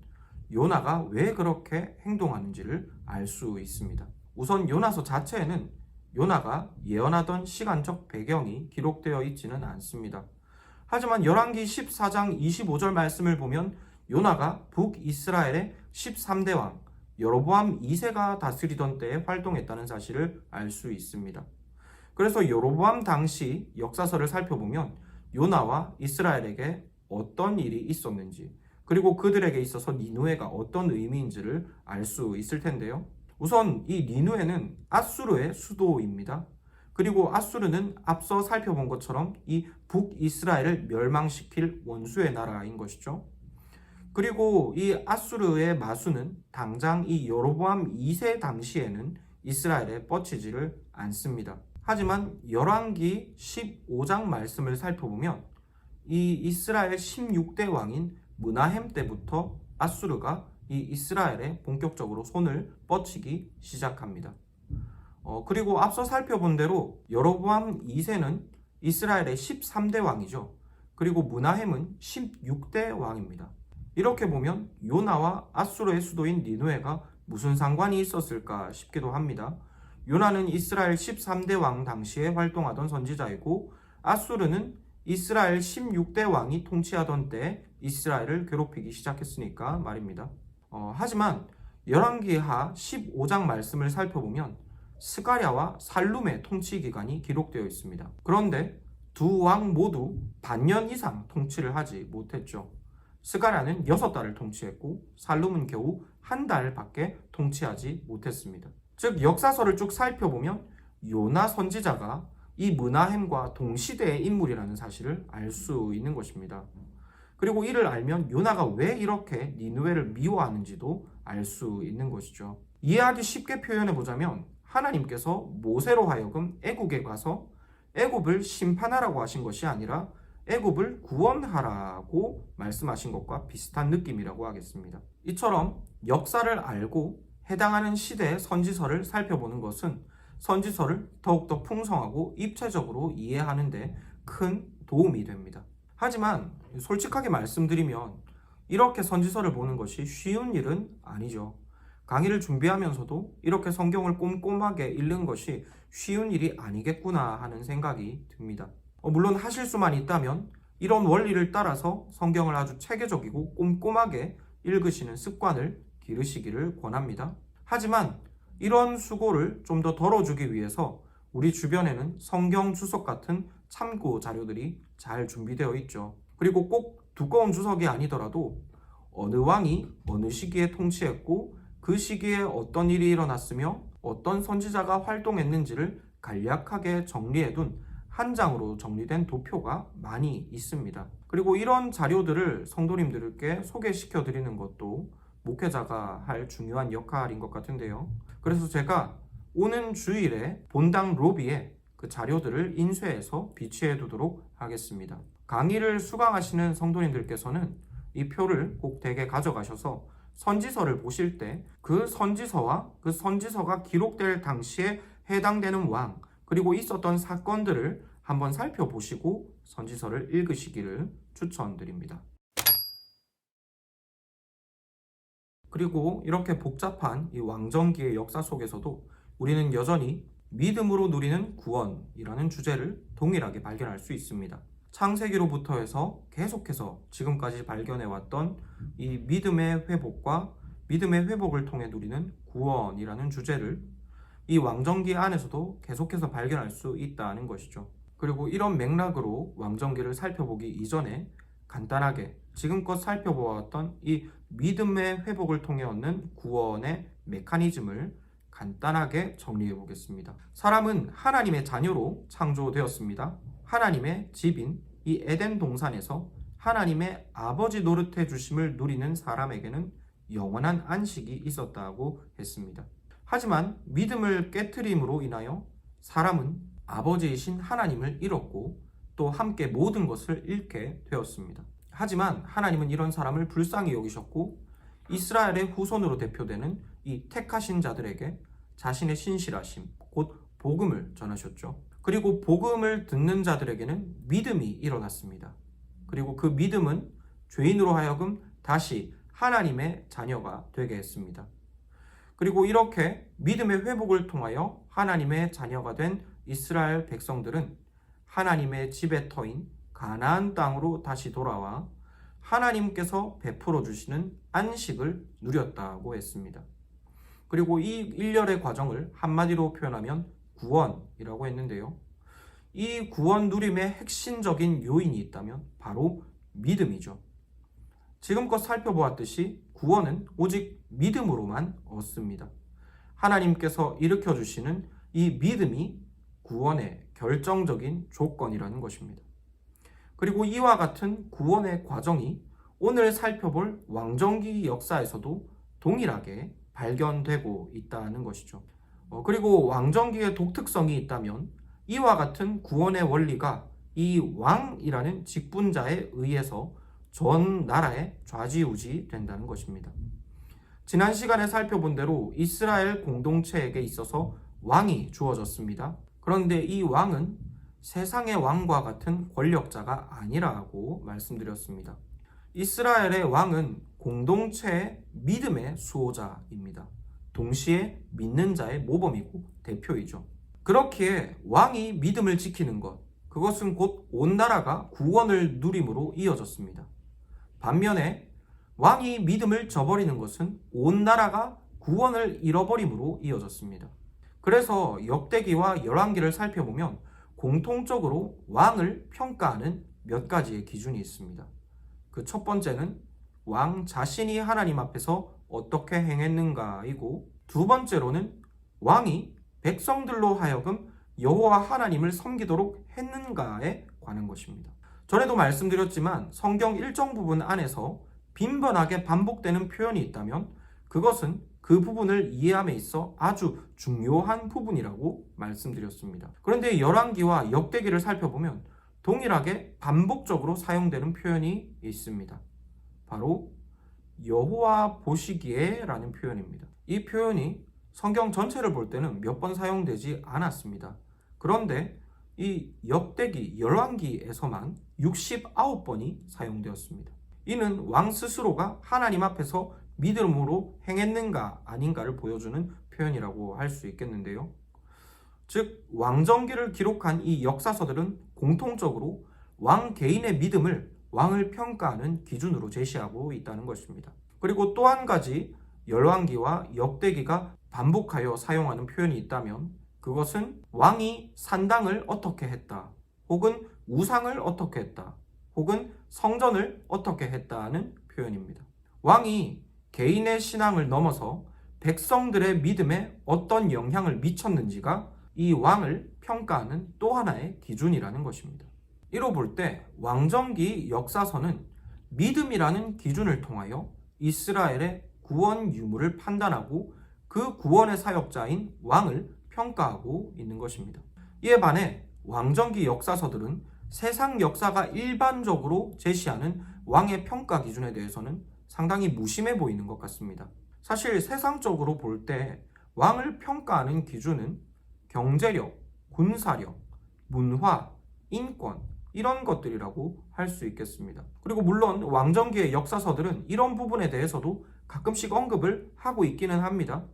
요나가 왜 그렇게 행동하는지를 알 수 있습니다. 우선 요나서 자체에는 요나가 예언하던 시간적 배경이 기록되어 있지는 않습니다. 하지만 열왕기 14장 25절 말씀을 보면 요나가 북이스라엘의 13대 왕 여로보암 2세가 다스리던 때에 활동했다는 사실을 알 수 있습니다. 그래서 여로보암 당시 역사서를 살펴보면 요나와 이스라엘에게 어떤 일이 있었는지 그리고 그들에게 있어서 니느웨가 어떤 의미인지를 알 수 있을 텐데요. 우선 이 니느웨는 아수르의 수도입니다. 그리고 아수르는 앞서 살펴본 것처럼 이 북이스라엘을 멸망시킬 원수의 나라인 것이죠. 그리고 이 아수르의 마수는 당장 이 여로보암 2세 당시에는 이스라엘에 뻗치지를 않습니다. 하지만 열왕기 15장 말씀을 살펴보면 이 이스라엘 16대 왕인 므나헴 때부터 아수르가 이 이스라엘에 본격적으로 손을 뻗치기 시작합니다. 그리고 앞서 살펴본 대로 여로보암 2세는 이스라엘의 13대 왕이죠. 그리고 므나헴은 16대 왕입니다. 이렇게 보면 요나와 아수르의 수도인 니느웨가 무슨 상관이 있었을까 싶기도 합니다. 요나는 이스라엘 13대 왕 당시에 활동하던 선지자이고 아수르는 이스라엘 16대 왕이 통치하던 때 이스라엘을 괴롭히기 시작했으니까 말입니다. 하지만 열왕기하 15장 말씀을 살펴보면 스가랴와 살룸의 통치 기간이 기록되어 있습니다. 그런데 두 왕 모두 반년 이상 통치를 하지 못했죠. 스가랴는 6달을 통치했고 살룸은 겨우 1달밖에 통치하지 못했습니다. 즉 역사서를 쭉 살펴보면 요나 선지자가 이 므나헴과 동시대의 인물이라는 사실을 알 수 있는 것입니다. 그리고 이를 알면 요나가 왜 이렇게 니느웨를 미워하는지도 알 수 있는 것이죠. 이해하기 쉽게 표현해 보자면 하나님께서 모세로 하여금 애국에 가서 애국을 심판하라고 하신 것이 아니라 애국을 구원하라고 말씀하신 것과 비슷한 느낌이라고 하겠습니다. 이처럼 역사를 알고 해당하는 시대의 선지서를 살펴보는 것은 선지서를 더욱더 풍성하고 입체적으로 이해하는 데 큰 도움이 됩니다. 하지만 솔직하게 말씀드리면 이렇게 선지서를 보는 것이 쉬운 일은 아니죠. 강의를 준비하면서도 이렇게 성경을 꼼꼼하게 읽는 것이 쉬운 일이 아니겠구나 하는 생각이 듭니다. 물론 하실 수만 있다면 이런 원리를 따라서 성경을 아주 체계적이고 꼼꼼하게 읽으시는 습관을 기르시기를 권합니다. 하지만 이런 수고를 좀 더 덜어주기 위해서 우리 주변에는 성경 주석 같은 참고 자료들이 잘 준비되어 있죠. 그리고 꼭 두꺼운 주석이 아니더라도 어느 왕이 어느 시기에 통치했고 그 시기에 어떤 일이 일어났으며 어떤 선지자가 활동했는지를 간략하게 정리해둔 한 장으로 정리된 도표가 많이 있습니다. 그리고 이런 자료들을 성도님들께 소개시켜 드리는 것도 목회자가 할 중요한 역할인 것 같은데요. 그래서 제가 오는 주일에 본당 로비에 그 자료들을 인쇄해서 비치해 두도록 하겠습니다. 강의를 수강하시는 성도님들께서는 이 표를 꼭 댁에 가져가셔서 선지서를 보실 때 그 선지서와 그 선지서가 기록될 당시에 해당되는 왕 그리고 있었던 사건들을 한번 살펴보시고 선지서를 읽으시기를 추천드립니다. 그리고 이렇게 복잡한 이 왕정기의 역사 속에서도 우리는 여전히 믿음으로 누리는 구원이라는 주제를 동일하게 발견할 수 있습니다. 창세기로부터 해서 계속해서 지금까지 발견해왔던 이 믿음의 회복과 믿음의 회복을 통해 누리는 구원이라는 주제를 이 왕정기 안에서도 계속해서 발견할 수 있다는 것이죠. 그리고 이런 맥락으로 왕정기를 살펴보기 이전에 간단하게 지금껏 살펴보았던 이 믿음의 회복을 통해 얻는 구원의 메커니즘을 간단하게 정리해 보겠습니다. 사람은 하나님의 자녀로 창조되었습니다. 하나님의 집인 이 에덴 동산에서 하나님의 아버지 노릇해 주심을 누리는 사람에게는 영원한 안식이 있었다고 했습니다. 하지만 믿음을 깨트림으로 인하여 사람은 아버지이신 하나님을 잃었고 또 함께 모든 것을 잃게 되었습니다. 하지만 하나님은 이런 사람을 불쌍히 여기셨고 이스라엘의 후손으로 대표되는 이 택하신 자들에게 자신의 신실하심, 곧 복음을 전하셨죠. 그리고 복음을 듣는 자들에게는 믿음이 일어났습니다. 그리고 그 믿음은 죄인으로 하여금 다시 하나님의 자녀가 되게 했습니다. 그리고 이렇게 믿음의 회복을 통하여 하나님의 자녀가 된 이스라엘 백성들은 하나님의 집의 터인 가나안 땅으로 다시 돌아와 하나님께서 베풀어 주시는 안식을 누렸다고 했습니다. 그리고 이 일련의 과정을 한마디로 표현하면 구원이라고 했는데요. 이 구원 누림의 핵심적인 요인이 있다면 바로 믿음이죠. 지금껏 살펴보았듯이 구원은 오직 믿음으로만 얻습니다. 하나님께서 일으켜 주시는 이 믿음이 구원의 결정적인 조건이라는 것입니다. 그리고 이와 같은 구원의 과정이 오늘 살펴볼 왕정기 역사에서도 동일하게 발견되고 있다는 것이죠. 그리고 왕정기의 독특성이 있다면 이와 같은 구원의 원리가 이 왕이라는 직분자에 의해서 전 나라에 좌지우지 된다는 것입니다. 지난 시간에 살펴본 대로 이스라엘 공동체에게 있어서 왕이 주어졌습니다. 그런데 이 왕은 세상의 왕과 같은 권력자가 아니라고 말씀드렸습니다. 이스라엘의 왕은 공동체의 믿음의 수호자입니다. 동시에 믿는 자의 모범이고 대표이죠. 그렇기에 왕이 믿음을 지키는 것, 그것은 곧 온 나라가 구원을 누림으로 이어졌습니다. 반면에 왕이 믿음을 저버리는 것은 온 나라가 구원을 잃어버림으로 이어졌습니다. 그래서 역대기와 열왕기를 살펴보면 공통적으로 왕을 평가하는 몇 가지의 기준이 있습니다. 그 첫 번째는 왕 자신이 하나님 앞에서 어떻게 행했는가이고, 두 번째로는 왕이 백성들로 하여금 여호와 하나님을 섬기도록 했는가에 관한 것입니다. 전에도 말씀드렸지만 성경 일정 부분 안에서 빈번하게 반복되는 표현이 있다면 그것은 그 부분을 이해함에 있어 아주 중요한 부분이라고 말씀드렸습니다. 그런데 열왕기와 역대기를 살펴보면 동일하게 반복적으로 사용되는 표현이 있습니다. 바로 여호와 보시기에 라는 표현입니다. 이 표현이 성경 전체를 볼 때는 몇 번 사용되지 않았습니다. 그런데 이 역대기 열왕기에서만 69번이 사용되었습니다. 이는 왕 스스로가 하나님 앞에서 믿음으로 행했는가 아닌가를 보여주는 표현이라고 할 수 있겠는데요. 즉 왕정기를 기록한 이 역사서들은 공통적으로 왕 개인의 믿음을 왕을 평가하는 기준으로 제시하고 있다는 것입니다. 그리고 또 한 가지 열왕기와 역대기가 반복하여 사용하는 표현이 있다면 그것은 왕이 산당을 어떻게 했다, 혹은 우상을 어떻게 했다, 혹은 성전을 어떻게 했다는 표현입니다. 왕이 개인의 신앙을 넘어서 백성들의 믿음에 어떤 영향을 미쳤는지가 이 왕을 평가하는 또 하나의 기준이라는 것입니다. 이로 볼 때 왕정기 역사서는 믿음이라는 기준을 통하여 이스라엘의 구원 유무를 판단하고 그 구원의 사역자인 왕을 평가하고 있는 것입니다. 이에 반해 왕정기 역사서들은 세상 역사가 일반적으로 제시하는 왕의 평가 기준에 대해서는 상당히 무심해 보이는 것 같습니다. 사실 세상적으로 볼 때 왕을 평가하는 기준은 경제력, 군사력, 문화, 인권 이런 것들이라고 할 수 있겠습니다. 그리고 물론 왕정기의 역사서들은 이런 부분에 대해서도 가끔씩 언급을 하고 있기는 합니다.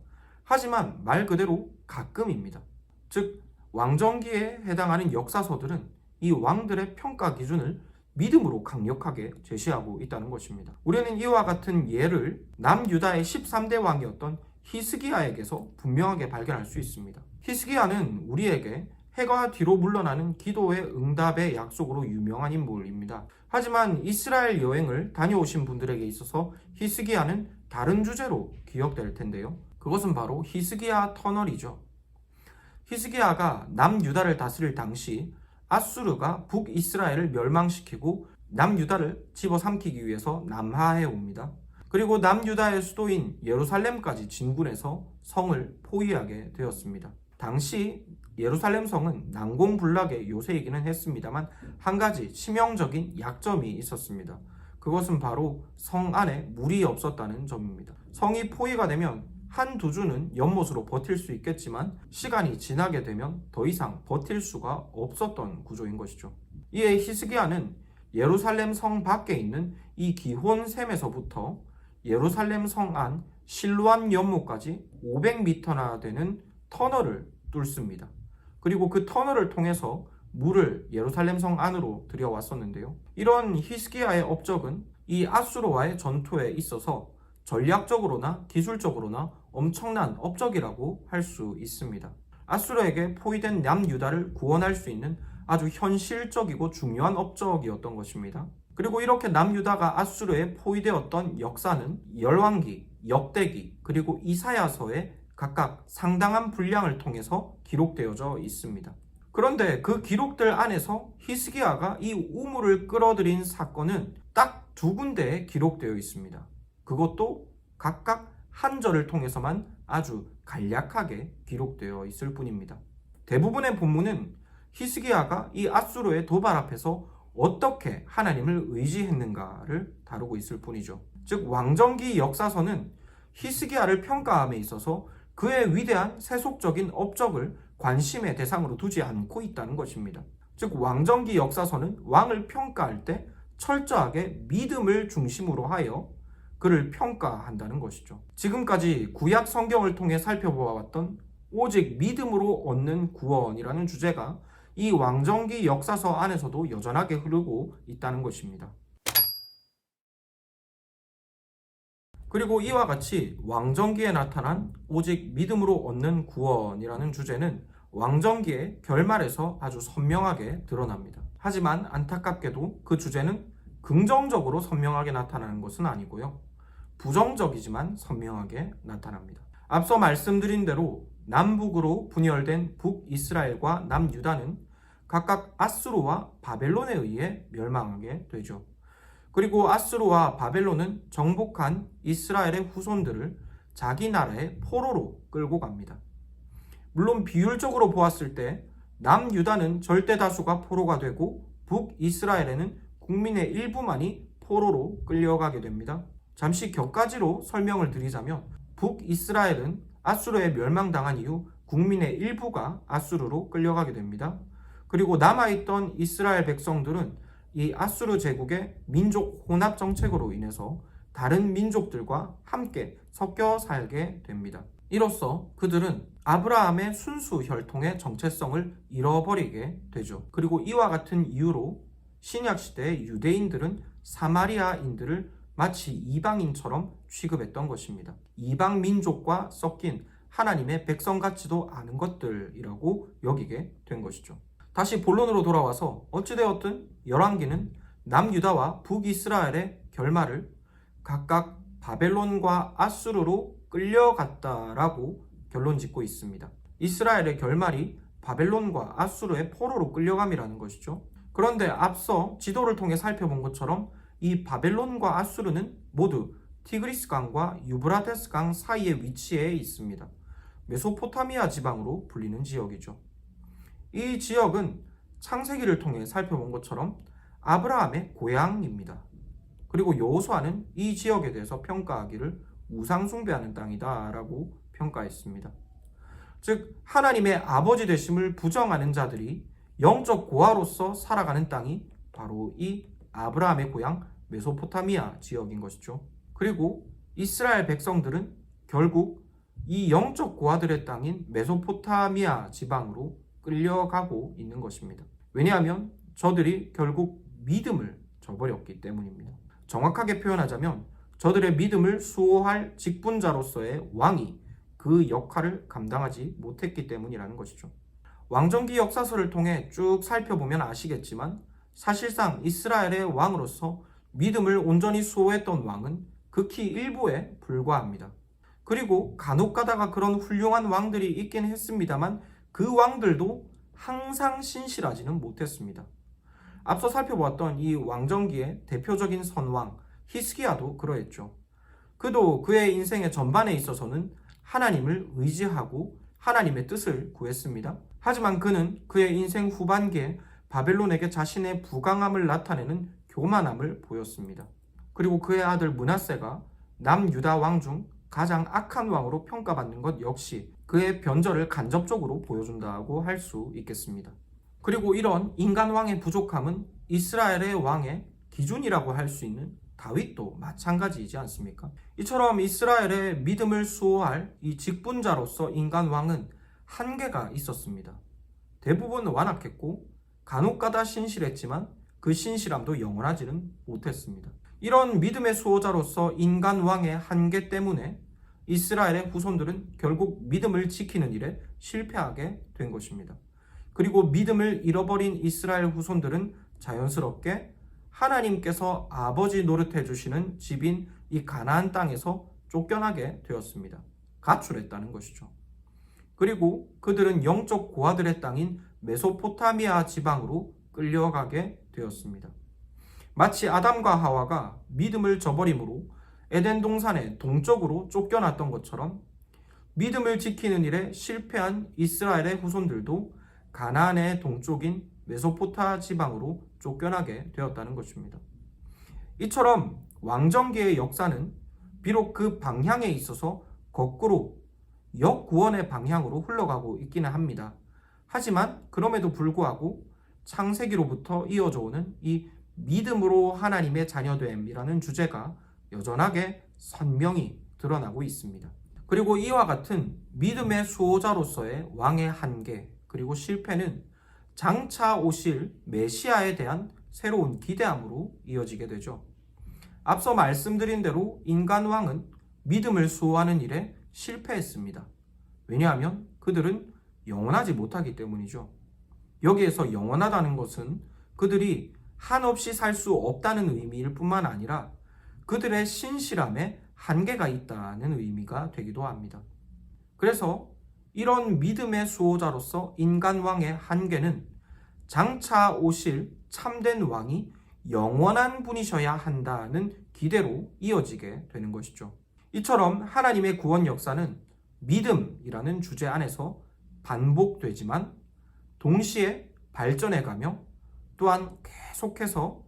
하지만 말 그대로 가끔입니다. 즉 왕정기에 해당하는 역사서들은 이 왕들의 평가 기준을 믿음으로 강력하게 제시하고 있다는 것입니다. 우리는 이와 같은 예를 남유다의 13대 왕이었던 히스기야에게서 분명하게 발견할 수 있습니다. 히스기야는 우리에게 해가 뒤로 물러나는 기도의 응답의 약속으로 유명한 인물입니다. 하지만 이스라엘 여행을 다녀오신 분들에게 있어서 히스기야는 다른 주제로 기억될 텐데요. 그것은 바로 히스기야 터널이죠. 히스기야가 남유다를 다스릴 당시 아수르가 북이스라엘을 멸망시키고 남유다를 집어삼키기 위해서 남하해 옵니다. 그리고 남유다의 수도인 예루살렘까지 진군해서 성을 포위하게 되었습니다. 당시 예루살렘 성은 난공불락의 요새이기는 했습니다만 한 가지 치명적인 약점이 있었습니다. 그것은 바로 성 안에 물이 없었다는 점입니다. 성이 포위가 되면 한두 주는 연못으로 버틸 수 있겠지만 시간이 지나게 되면 더 이상 버틸 수가 없었던 구조인 것이죠. 이에 히스기야는 예루살렘 성 밖에 있는 이 기혼샘에서부터 예루살렘 성 안 실로암 연못까지 500m나 되는 터널을 뚫습니다. 그리고 그 터널을 통해서 물을 예루살렘 성 안으로 들여왔었는데요. 이런 히스기야의 업적은 이 아수르와의 전투에 있어서 전략적으로나 기술적으로나 엄청난 업적이라고 할 수 있습니다. 아수르에게 포위된 남유다를 구원할 수 있는 아주 현실적이고 중요한 업적이었던 것입니다. 그리고 이렇게 남유다가 아수르에 포위되었던 역사는 열왕기, 역대기, 그리고 이사야서에 각각 상당한 분량을 통해서 기록되어져 있습니다. 그런데 그 기록들 안에서 히스기야가 이 우물을 끌어들인 사건은 딱 두 군데에 기록되어 있습니다. 그것도 각각 한 절을 통해서만 아주 간략하게 기록되어 있을 뿐입니다. 대부분의 본문은 히스기야가 이 아수르의 도발 앞에서 어떻게 하나님을 의지했는가를 다루고 있을 뿐이죠. 즉 왕정기 역사서는 히스기야를 평가함에 있어서 그의 위대한 세속적인 업적을 관심의 대상으로 두지 않고 있다는 것입니다. 즉 왕정기 역사서는 왕을 평가할 때 철저하게 믿음을 중심으로 하여 그를 평가한다는 것이죠. 지금까지 구약 성경을 통해 살펴보아왔던 오직 믿음으로 얻는 구원이라는 주제가 이 왕정기 역사서 안에서도 여전하게 흐르고 있다는 것입니다. 그리고 이와 같이 왕정기에 나타난 오직 믿음으로 얻는 구원이라는 주제는 왕정기의 결말에서 아주 선명하게 드러납니다. 하지만 안타깝게도 그 주제는 긍정적으로 선명하게 나타나는 것은 아니고요. 부정적이지만 선명하게 나타납니다. 앞서 말씀드린 대로 남북으로 분열된 북이스라엘과 남유다는 각각 아수르와 바벨론에 의해 멸망하게 되죠. 그리고 아수르와 바벨론은 정복한 이스라엘의 후손들을 자기 나라의 포로로 끌고 갑니다. 물론 비율적으로 보았을 때 남유다는 절대 다수가 포로가 되고 북이스라엘에는 국민의 일부만이 포로로 끌려가게 됩니다. 잠시 격가지로 설명을 드리자면 북이스라엘은 아수르에 멸망당한 이후 국민의 일부가 아수르로 끌려가게 됩니다. 그리고 남아있던 이스라엘 백성들은 이 아수르 제국의 민족 혼합 정책으로 인해서 다른 민족들과 함께 섞여 살게 됩니다. 이로써 그들은 아브라함의 순수 혈통의 정체성을 잃어버리게 되죠. 그리고 이와 같은 이유로 신약시대의 유대인들은 사마리아인들을 마치 이방인처럼 취급했던 것입니다. 이방 민족과 섞인 하나님의 백성 같지도 않은 것들이라고 여기게 된 것이죠. 다시 본론으로 돌아와서 어찌되었든 열왕기는 남유다와 북이스라엘의 결말을 각각 바벨론과 아수르로 끌려갔다라고 결론 짓고 있습니다. 이스라엘의 결말이 바벨론과 아수르의 포로로 끌려감이라는 것이죠. 그런데 앞서 지도를 통해 살펴본 것처럼 이 바벨론과 아수르는 모두 티그리스 강과 유브라데스 강 사이에 위치해 있습니다. 메소포타미아 지방으로 불리는 지역이죠. 이 지역은 창세기를 통해 살펴본 것처럼 아브라함의 고향입니다. 그리고 여호수아는 이 지역에 대해서 평가하기를 우상 숭배하는 땅이다 라고 평가했습니다. 즉 하나님의 아버지 되심을 부정하는 자들이 영적 고아로서 살아가는 땅이 바로 이 아브라함의 고향 메소포타미아 지역인 것이죠. 그리고 이스라엘 백성들은 결국 이 영적 고아들의 땅인 메소포타미아 지방으로 끌려가고 있는 것입니다. 왜냐하면 저들이 결국 믿음을 저버렸기 때문입니다. 정확하게 표현하자면 저들의 믿음을 수호할 직분자로서의 왕이 그 역할을 감당하지 못했기 때문이라는 것이죠. 왕정기 역사서를 통해 쭉 살펴보면 아시겠지만 사실상 이스라엘의 왕으로서 믿음을 온전히 수호했던 왕은 극히 일부에 불과합니다. 그리고 간혹 가다가 그런 훌륭한 왕들이 있긴 했습니다만 그 왕들도 항상 신실하지는 못했습니다. 앞서 살펴보았던 이 왕정기의 대표적인 선왕 히스기야도 그러했죠. 그도 그의 인생의 전반에 있어서는 하나님을 의지하고 하나님의 뜻을 구했습니다. 하지만 그는 그의 인생 후반기에 바벨론에게 자신의 부강함을 나타내는 교만함을 보였습니다. 그리고 그의 아들 므낫세가 남유다 왕 중 가장 악한 왕으로 평가받는 것 역시 그의 변절을 간접적으로 보여준다고 할 수 있겠습니다. 그리고 이런 인간 왕의 부족함은 이스라엘의 왕의 기준이라고 할 수 있는 다윗도 마찬가지이지 않습니까? 이처럼 이스라엘의 믿음을 수호할 이 직분자로서 인간 왕은 한계가 있었습니다. 대부분 완악했고 간혹가다 신실했지만 그 신실함도 영원하지는 못했습니다. 이런 믿음의 수호자로서 인간 왕의 한계 때문에 이스라엘의 후손들은 결국 믿음을 지키는 일에 실패하게 된 것입니다. 그리고 믿음을 잃어버린 이스라엘 후손들은 자연스럽게 하나님께서 아버지 노릇해 주시는 집인 이 가나안 땅에서 쫓겨나게 되었습니다. 가출했다는 것이죠. 그리고 그들은 영적 고아들의 땅인 메소포타미아 지방으로 끌려가게 되었습니다. 마치 아담과 하와가 믿음을 저버림으로 에덴 동산의 동쪽으로 쫓겨났던 것처럼 믿음을 지키는 일에 실패한 이스라엘의 후손들도 가나안의 동쪽인 메소포타 지방으로 쫓겨나게 되었다는 것입니다. 이처럼 왕정기의 역사는 비록 그 방향에 있어서 거꾸로 역구원의 방향으로 흘러가고 있기는 합니다. 하지만 그럼에도 불구하고 창세기로부터 이어져 오는 이 믿음으로 하나님의 자녀됨이라는 주제가 여전하게 선명히 드러나고 있습니다. 그리고 이와 같은 믿음의 수호자로서의 왕의 한계 그리고 실패는 장차 오실 메시아에 대한 새로운 기대함으로 이어지게 되죠. 앞서 말씀드린 대로 인간 왕은 믿음을 수호하는 일에 실패했습니다. 왜냐하면 그들은 영원하지 못하기 때문이죠. 여기에서 영원하다는 것은 그들이 한없이 살 수 없다는 의미일 뿐만 아니라 그들의 신실함에 한계가 있다는 의미가 되기도 합니다. 그래서 이런 믿음의 수호자로서 인간 왕의 한계는 장차 오실 참된 왕이 영원한 분이셔야 한다는 기대로 이어지게 되는 것이죠. 이처럼 하나님의 구원 역사는 믿음이라는 주제 안에서 반복되지만 동시에 발전해가며 또한 계속해서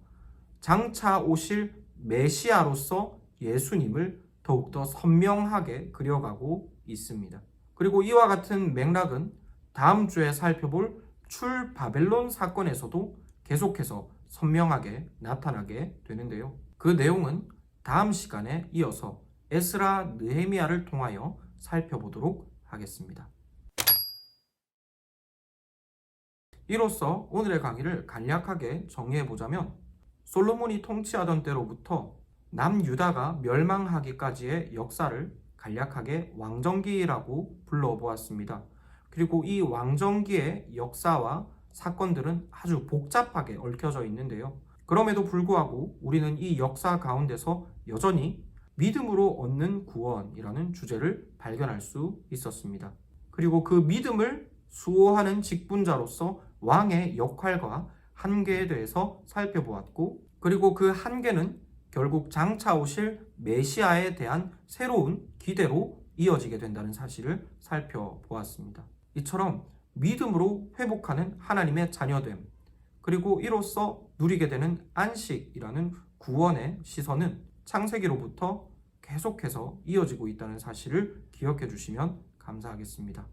장차 오실 메시아로서 예수님을 더욱더 선명하게 그려가고 있습니다. 그리고 이와 같은 맥락은 다음 주에 살펴볼 출바벨론 사건에서도 계속해서 선명하게 나타나게 되는데요. 그 내용은 다음 시간에 이어서 에스라 느헤미야를 통하여 살펴보도록 하겠습니다. 이로써 오늘의 강의를 간략하게 정리해보자면 솔로몬이 통치하던 때로부터 남유다가 멸망하기까지의 역사를 간략하게 왕정기라고 불러보았습니다. 그리고 이 왕정기의 역사와 사건들은 아주 복잡하게 얽혀져 있는데요. 그럼에도 불구하고 우리는 이 역사 가운데서 여전히 믿음으로 얻는 구원이라는 주제를 발견할 수 있었습니다. 그리고 그 믿음을 수호하는 직분자로서 왕의 역할과 한계에 대해서 살펴보았고, 그리고 그 한계는 결국 장차 오실 메시아에 대한 새로운 기대로 이어지게 된다는 사실을 살펴보았습니다. 이처럼 믿음으로 회복하는 하나님의 자녀됨, 그리고 이로써 누리게 되는 안식이라는 구원의 시선은 창세기로부터 계속해서 이어지고 있다는 사실을 기억해 주시면 감사하겠습니다.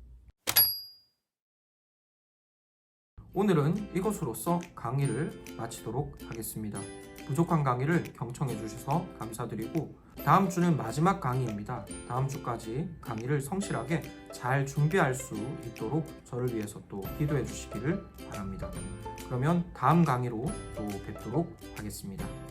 오늘은 이것으로써 강의를 마치도록 하겠습니다. 부족한 강의를 경청해 주셔서 감사드리고 다음 주는 마지막 강의입니다. 다음 주까지 강의를 성실하게 잘 준비할 수 있도록 저를 위해서 또 기도해 주시기를 바랍니다. 그러면 다음 강의로 또 뵙도록 하겠습니다.